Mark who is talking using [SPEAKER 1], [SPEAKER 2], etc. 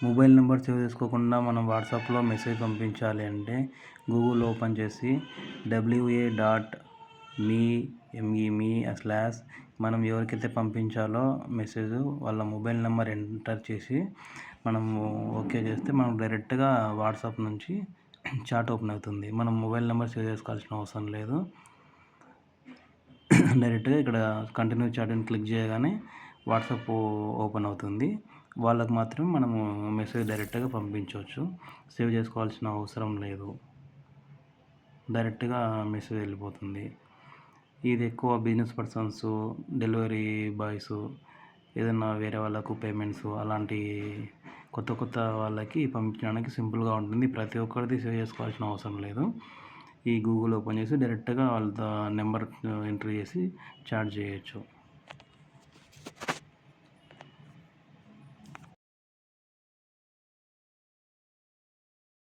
[SPEAKER 1] Mobile number save చేసుకోకుండా మనం వాట్సాప్లో మెసేజ్ పంపించాలి అంటే గూగుల్ ఓపెన్ చేసి wa.me/, మనం ఎవరికైతే పంపించాలో మెసేజ్ వాళ్ళ మొబైల్ నెంబర్ ఎంటర్ చేసి మనము ఓకే చేస్తే మనం డైరెక్ట్గా వాట్సాప్ నుంచి చాట్ ఓపెన్ అవుతుంది. మనం మొబైల్ నెంబర్ సేవ్ చేసుకోవాల్సిన అవసరం లేదు. డైరెక్ట్గా ఇక్కడ కంటిన్యూ చాట్ అని క్లిక్ చేయగానే వాట్సాప్ ఓపెన్ అవుతుంది. వాళ్ళకు మాత్రమే మనము మెసేజ్ డైరెక్ట్గా పంపించవచ్చు. సేవ్ చేసుకోవాల్సిన అవసరం లేదు. డైరెక్ట్గా మెసేజ్ వెళ్ళిపోతుంది. ఇది ఎక్కువ బిజినెస్ పర్సన్స్, డెలివరీ బాయ్స్, ఏదైనా వేరే వాళ్ళకు పేమెంట్స్ అలాంటి కొత్త వాళ్ళకి పంపించడానికి సింపుల్గా ఉంటుంది. ప్రతి ఒక్కరిది సేవ్ చేసుకోవాల్సిన అవసరం లేదు. ఈ గూగుల్ ఓపెన్ చేసి డైరెక్ట్గా వాళ్ళ నెంబర్ ఎంటర్ చేసి చాట్ చేయొచ్చు.